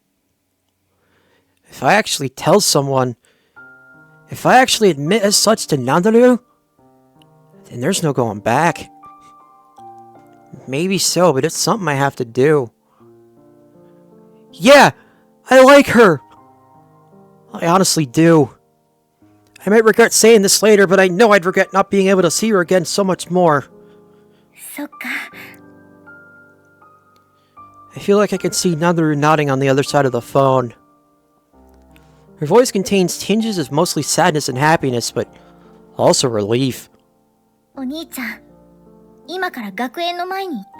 A: If I actually tell someone, if I actually admit as such to Nanaru, then there's no going back. Maybe so, but it's something I have to do. Yeah, I like her. I honestly do. I might regret saying this later, but I know I'd regret not being able to see her again so much more.
B: そっか。
A: I feel like I can see Nanaru nodding on the other side of the phone. Her voice contains tinges of mostly sadness and happiness, but also relief.
B: お兄ちゃん、今から学園の前に行って、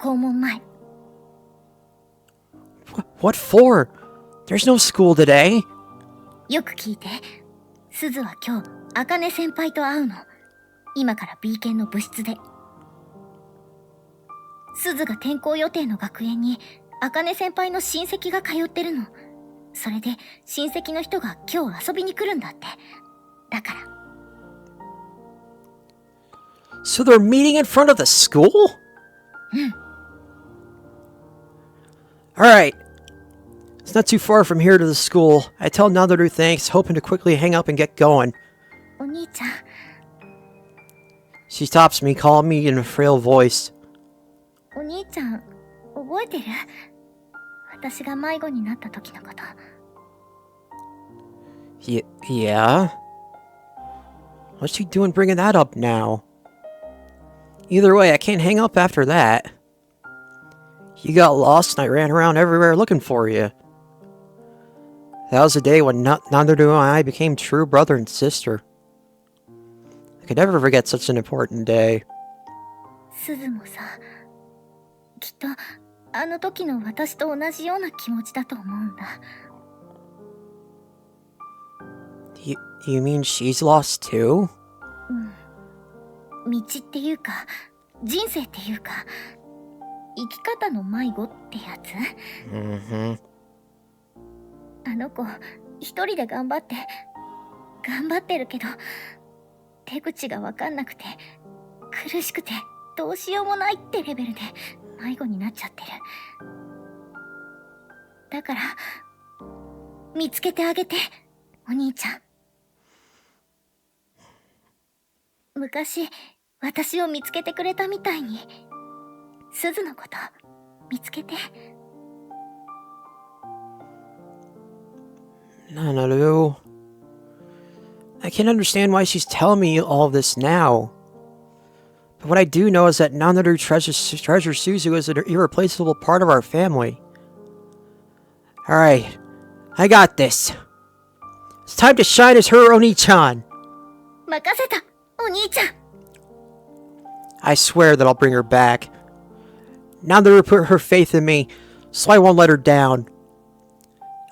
B: 校門前。
A: What for? There's no school today.
B: よく聞いて。鈴は今日、茜先輩と会うの。今から B 研の部室で。鈴が転校予定の学園に、茜先輩の親戚が通ってるの。それで、親戚の人が今日遊びに来るんだって。だから。
A: So they're meeting in front of the school?
B: うん。
A: Alright. It's not too far from here to the school. I tell Nanaru thanks, hoping to quickly hang up and get going.
B: お兄ちゃん。
A: She stops me, calling me in a frail voice.
B: お兄ちゃん、覚えてる？私が迷子になった時のこと。
A: Yeah? What's she doing bringing that up now? Either way, I can't hang up after that. You got lost and I ran around everywhere looking for you. That was the day when Nanaru and I became true brother and sister. I could never forget such an important day.
B: 鈴もさ、きっとあの時の私と同じような気持ちだと思うんだ。
A: You mean she's lost too?
B: うん。道っていうか、人生っていうか、生き方の迷子ってやつ？あの子、一人で頑張ってるけど、手口がわかんなくて、苦しくて、どうしようもないってレベルで迷子になっちゃってる。だから、見つけてあげて、お兄ちゃん。昔、私を見つけてくれたみたいに、すずのこと見つけて。
A: Nanaru. I can't understand why she's telling me all of this now. But what I do know is that Nanaru treasures Suzu as an irreplaceable part of our family. Alright, I got this. It's time to shine as her Oni-chan.
B: 任せた、お兄ちゃん。
A: I swear that I'll bring her back. Nanaru put her faith in me, so I won't let her down.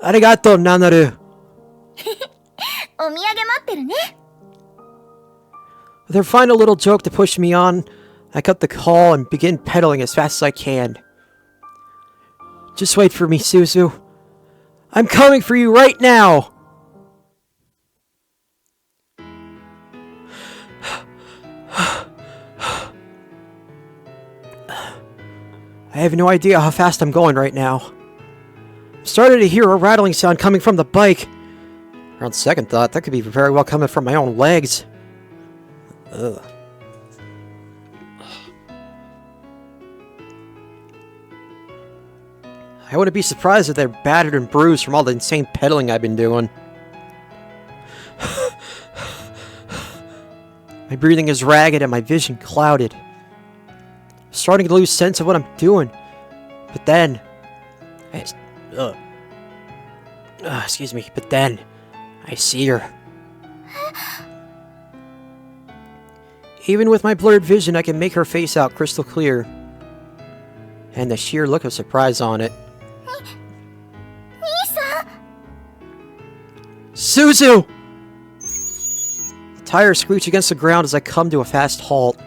A: Arigato, Nanaru.
B: お土産待ってるね。
A: With her final little joke to push me on, I cut the call and begin pedaling as fast as I can. Just wait for me, Suzu. I'm coming for you right now! I have no idea how fast I'm going right now. I'm starting to hear a rattling sound coming from the bike. On second thought, that could be very well coming from my own legs. Ugh. I wouldn't be surprised if they're battered and bruised from all the insane pedaling I've been doing. My breathing is ragged and my vision clouded. I'm starting to lose sense of what I'm doing. But then... excuse me. But then... I see her. Even with my blurred vision, I can make her face out crystal clear. And the sheer look of surprise on it. Suzu! The tires screech against the ground as I come to a fast halt.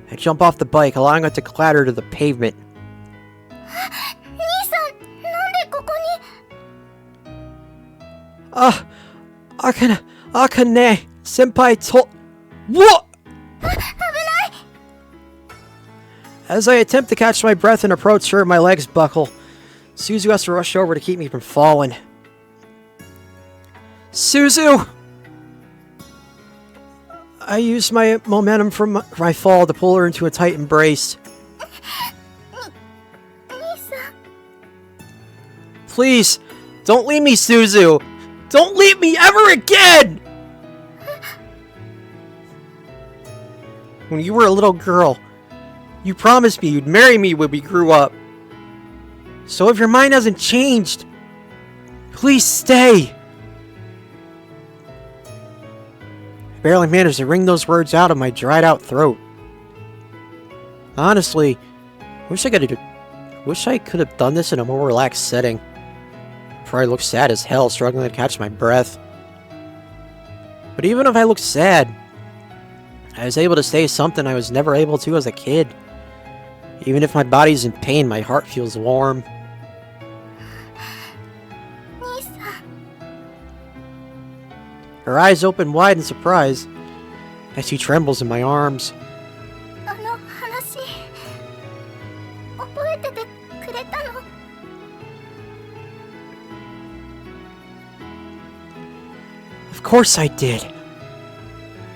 A: I jump off the bike, allowing it to clatter to the pavement. Akane, senpai told... What? As I attempt to catch my breath and approach her, my legs buckle. Suzu has to rush over to keep me from falling. Suzu! I used my momentum from my fall to pull her into a tight embrace. Please, don't leave me, Suzu! Don't leave me ever again! When you were a little girl, you promised me you'd marry me when we grew up. So if your mind hasn't changed, please stay. I barely managed to wring those words out of my dried out throat. Honestly, wish I could have done this in a more relaxed setting. Probably looked sad as hell, struggling to catch my breath. But even if I looked sad, I was able to say something I was never able to as a kid. Even if my body's in pain, my heart feels warm. Her eyes open wide in surprise as she trembles in my arms. Of course I did.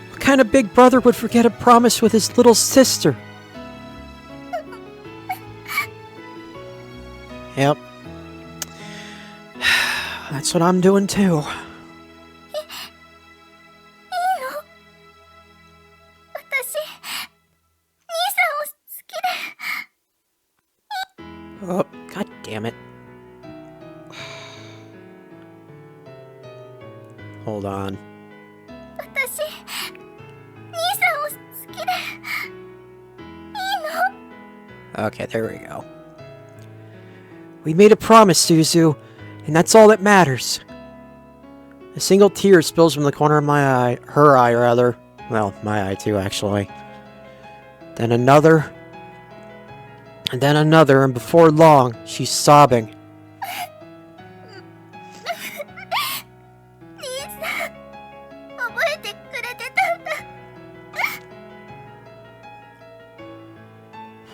A: What kind of big brother would forget a promise with his little sister? Yep. That's what I'm doing too. Oh, god damn it. Hold on. Okay, there we go. We made a promise, Suzu, and that's all that matters. A single tear spills from the corner of my eye, her eye rather. Well, my eye too, actually. Then another, and then another, and before long, she's sobbing.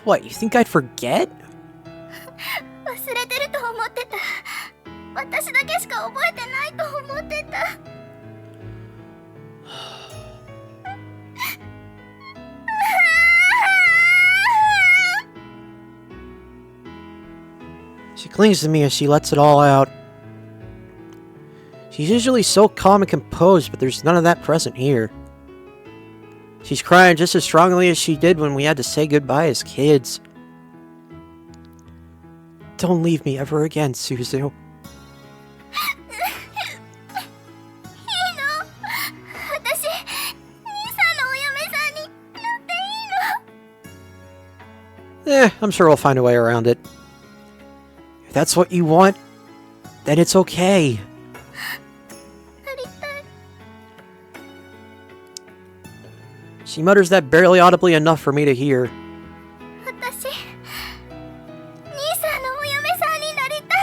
A: What, you think I'd forget? She clings to me as she lets it all out. She's usually so calm and composed, but there's none of that present here. She's crying just as strongly as she did when we had to say goodbye as kids. Don't leave me ever again, Suzu.
B: 私、兄さんのお嫁さんになっていいの？
A: I'm sure we'll find a way around it. If that's what you want, then it's okay.
B: なりたい。
A: She mutters that barely audibly enough for me to hear.
B: 私、兄さんのお嫁さんになりた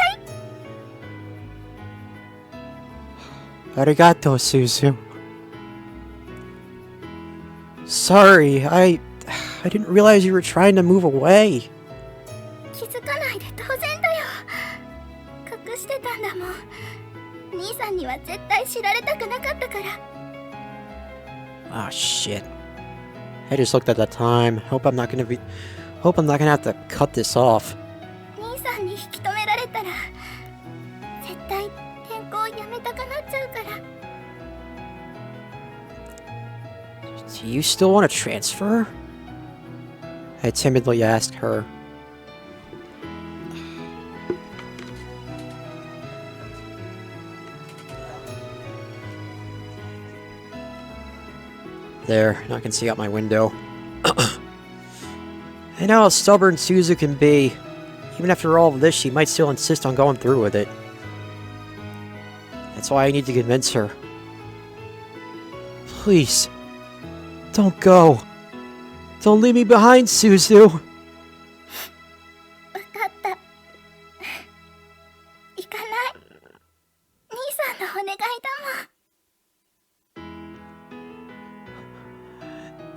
B: い。
A: Arigato, Suzu. Sorry, I didn't realize you were trying to move away.
B: 気づかないで当然だよ。隠してたんだもん。兄さんには絶対知られたくなかったから。
A: Oh shit. I just looked at the time. Hope I'm not gonna have to cut this off.
B: 兄さんに引き止められたら絶対転校やめたくなっちゃうから。
A: Do you still want to transfer? I timidly asked her. There, now I can see out my window. I know how stubborn Suzu can be. Even after all of this, she might still insist on going through with it. That's why I need to convince her. Please, don't go. Don't leave me behind, Suzu.
B: わかった。行かない。兄さんのお願いだもん。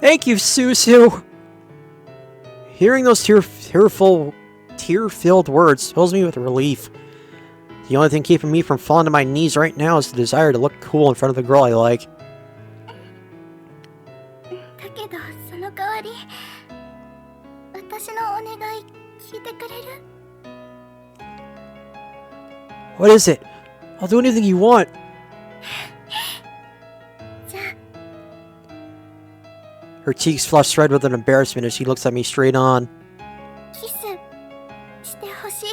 A: Thank you, Suzu! Hearing those tear-filled words fills me with relief. The only thing keeping me from falling to my knees right now is the desire to look cool in front of the girl I like.
B: だけどその代わり私のお願い聞いてくれる？
A: What is it? I'll do anything you want.
B: じゃあ
A: Her cheeks flush red with an embarrassment as she looks at me straight on.
B: キスしてほし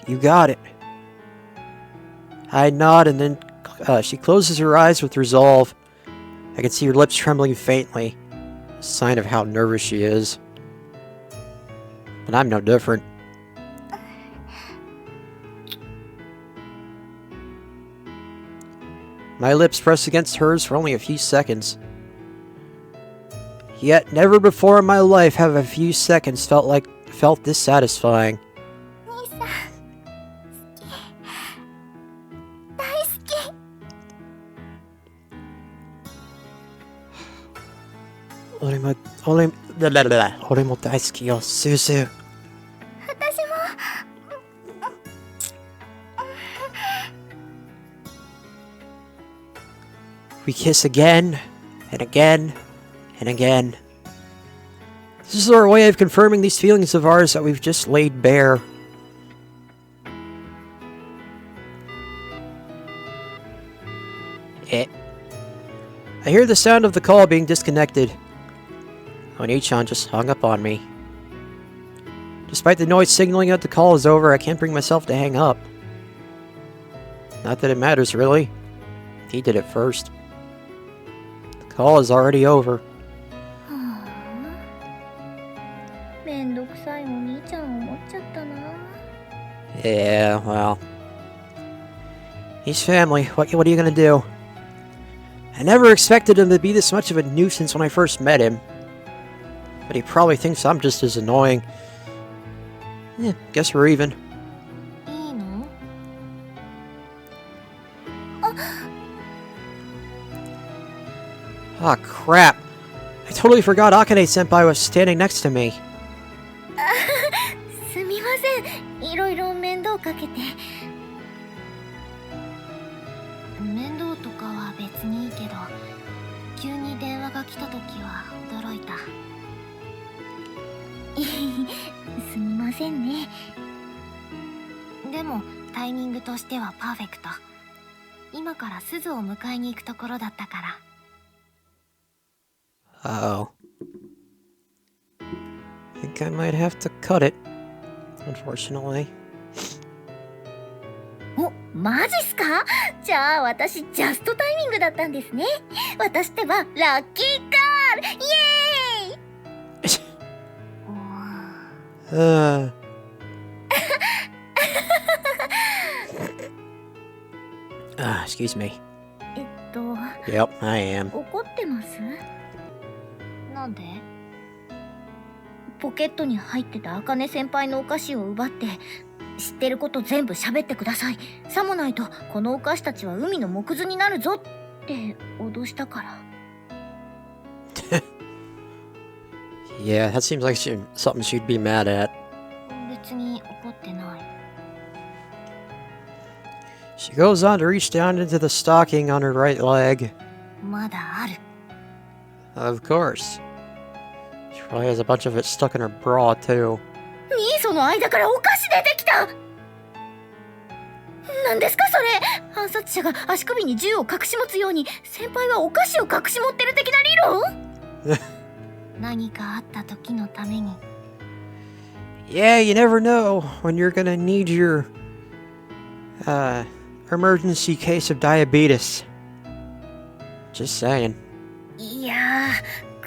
B: い。
A: You got it. I nod and then she closes her eyes with resolve. I can see her lips trembling faintly, a sign of how nervous she is. But I'm no different. My lips press against hers for only a few seconds. Yet never before in my life have a few seconds felt this satisfying.
B: 兄さん好き。大好き。
A: 俺も大好きよ、Suzu.
B: 私も。
A: We kiss again, and again, and again. This is our way of confirming these feelings of ours that we've just laid bare. I hear the sound of the call being disconnected. Oni-chan just hung up on me. Despite the noise signaling that the call is over, I can't bring myself to hang up. Not that it matters, really. He did it first. The call is already over.
B: めんどくさいお兄ちゃんを思っちゃったな。
A: Yeah, well. He's family. What are you gonna do? I never expected him to be this much of a nuisance when I first met him. But he probably thinks I'm just as annoying. Guess we're even.
B: いいの？
A: Ah, crap. I totally forgot Akane-senpai was standing next to me.
B: すみません。いろいろ面倒かけて。面倒とかは別にいいけど、急に電話が来た時は驚いた。すみませんね。でもタイミングとしてはパーフェクト。今から鈴を迎えに行くところだったから。
A: Uh-oh. Think I might have to cut it, unfortunately.
B: お、マジっすか？じゃあ私ジャストタイミングだったんですね。私ってばラッキーガール、イエーイ。
A: Excuse me.
B: 怒
A: Yep, I am.
B: ってます？なんで？ポケットに入ってた茜先輩のお菓子を奪って、知ってること全部喋ってください。さもないとこのお菓子たちは海の木図になるぞって脅したから。
A: Yeah, that seems like something she'd be mad at.
B: 別に怒ってない。
A: She goes on to reach down into the stocking on her right leg.
B: まだある。
A: Of course. She probably has a bunch of it stuck in her bra, too.
B: その間からお菓子出てきた。何ですかそれ？暗殺者が足首に銃を隠し持つように、先輩はお菓子を隠し持ってる的な理論？何かあった時のために。
A: Yeah, you never know when you're gonna need your emergency case of diabetes. Just saying.
B: いやー、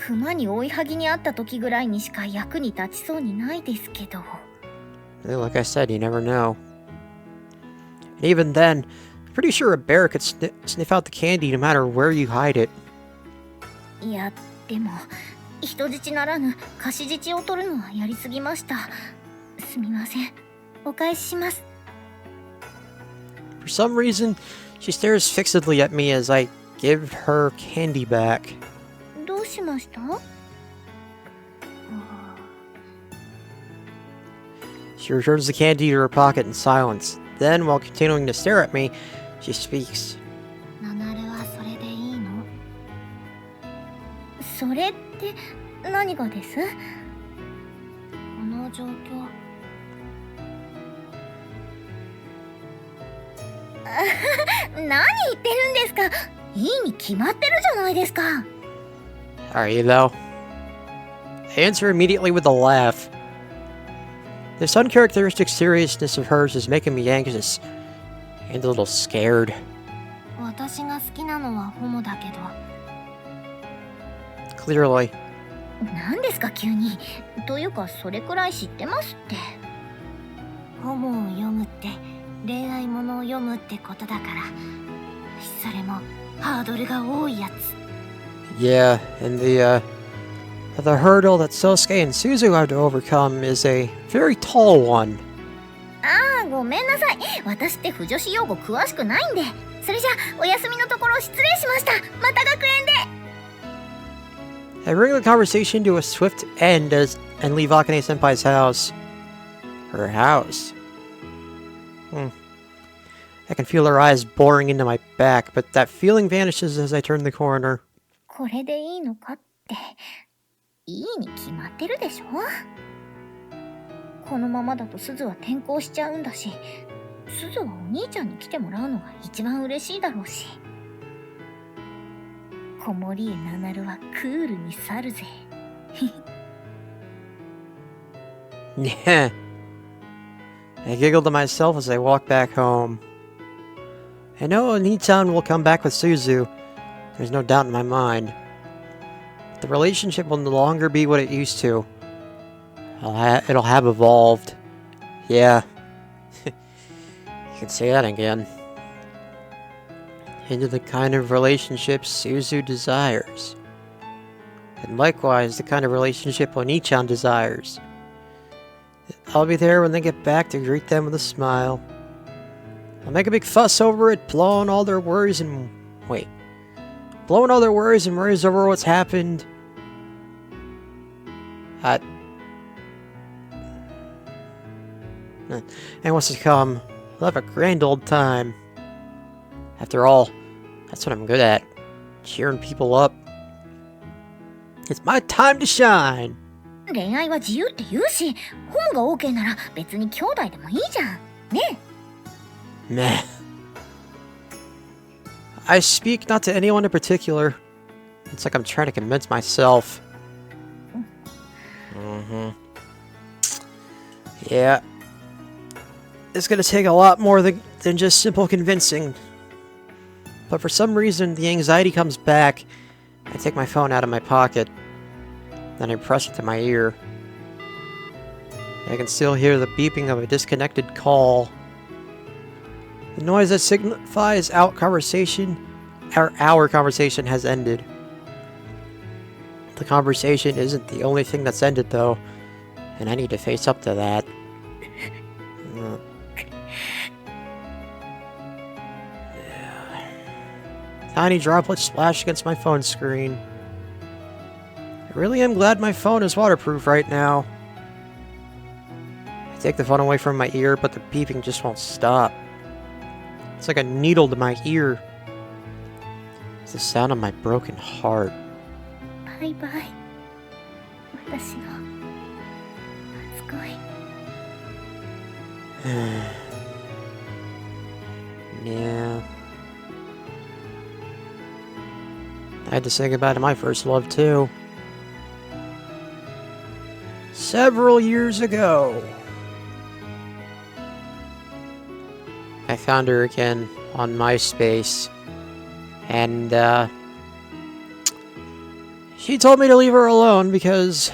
B: 熊に追いはぎにあった時ぐらいにしか役に立ちそうにないですけど。
A: Like I said, you never know. And even then, I'm pretty sure a bear could sniff out the candy no matter where you hide it.
B: いや、でも人質ならぬ貸し質を取るのはやりすぎました。すみません。お返しします。
A: For some reason, she stares fixedly at me as I give her candy back.
B: どうしました？
A: She returns the candy to her pocket in silence. Then, while continuing to stare at me, she speaks.
B: ナナルはそれでいいの？それって何がです？この状況。何言ってるんですか？いいに決まってるじゃないですか。
A: Are you, though? I answer immediately with a laugh. This uncharacteristic seriousness of hers is making me anxious and a little scared.
B: 私が好きなのはホモだけど。
A: Clearly.
B: 何ですか急に。というかそれくらい知ってますって。ホモを読むって恋愛ものを読むってことだから、それもハードルが多いやつ。
A: Yeah, and the hurdle that Sosuke and Suzu have to overcome is a very tall one.
B: ああ、ごめんなさい。私って腐女子用語詳しくないんで。それじゃお休みのところ失礼しました。また学園で。
A: I bring the conversation to a swift end and leave Akane-senpai's house. Her house. I can feel her eyes boring into my back, but that feeling vanishes as I turn the corner.
B: これでいいのかって、いいに決まってるでしょ。このままだと鈴は転校しちゃうんだし、鈴はお兄ちゃんに来てもらうのが一番嬉しいだろうし。子守家ナナルはクールに去るぜ。
A: Yeah. I giggle to myself as I walk back home. I know Oni-chan will come back with Suzu. There's no doubt in my mind. The relationship will no longer be what it used to. It'll have evolved. Yeah. You can say that again. Into the kind of relationship Suzu desires. And likewise, the kind of relationship Oni-chan desires. I'll be there when they get back to greet them with a smile. I'll make a big fuss over it, blowing all their worries and worries over what's happened. And what's to come. We'll have a grand old time. After all, that's what I'm good at. Cheering people up. It's my time to shine.
B: 恋愛は自由って言うし、ホモが OK なら別に兄弟でもいいじゃん。ね。
A: Meh. I speak not to anyone in particular. It's like I'm trying to convince myself. Yeah. It's gonna take a lot more than just simple convincing. But for some reason, the anxiety comes back. I take my phone out of my pocket. Then I press it to my ear. I can still hear the beeping of a disconnected call. The noise that signifies our conversation has ended. The conversation isn't the only thing that's ended, though, and I need to face up to that. Tiny droplets splash against my phone screen. I really am glad my phone is waterproof right now. I take the phone away from my ear, but the beeping just won't stop. It's like a needle to my ear. It's the sound of my broken heart.
B: バイバイ。私の初恋。
A: Yeah. I had to say goodbye to my first love, too. Several years ago. I found her again on MySpace. And, she told me to leave her alone because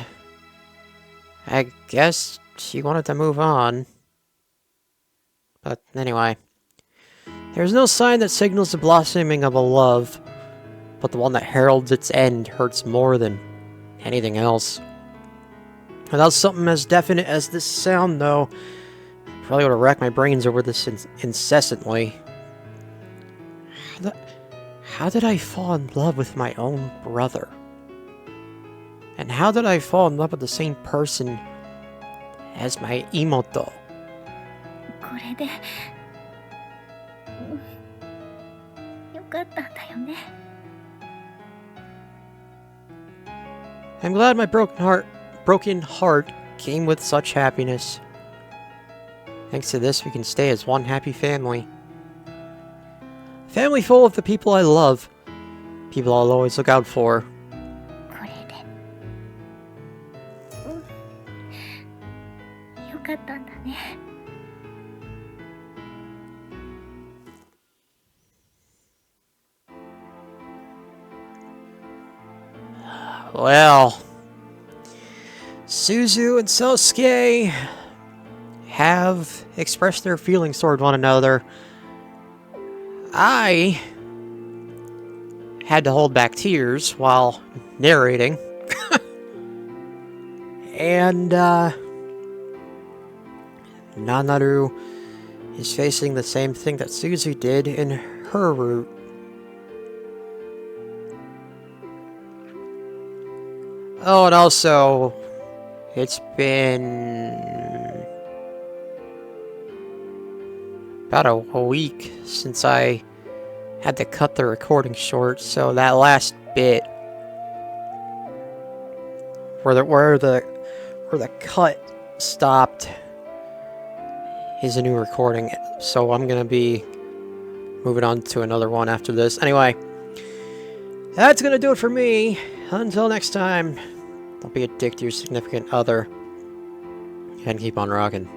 A: I guess she wanted to move on. But anyway, there's no sign that signals the blossoming of a love, but the one that heralds its end hurts more than anything else. Without something as definite as this sound, though, I probably would have racked my brains over this incessantly. How did I fall in love with my own brother? And how did I fall in love with the same person as my imoto?
B: これでよかったんだよね。
A: I'm glad my broken heart came with such happiness. Thanks to this, we can stay as one happy family. A family full of the people I love. People I'll always look out for.
B: これでよかったんだね。
A: Well, Suzu and Sosuke have expressed their feelings toward one another. I had to hold back tears while narrating. And, Nanaru is facing the same thing that Suzu did in her route. Oh, and also, it's been about a week since I had to cut the recording short, so that last bit where the cut stopped is a new recording, so I'm gonna be moving on to another one after this. Anyway, that's gonna do it for me. Until next time, don't be a dick to your significant other, and keep on rocking.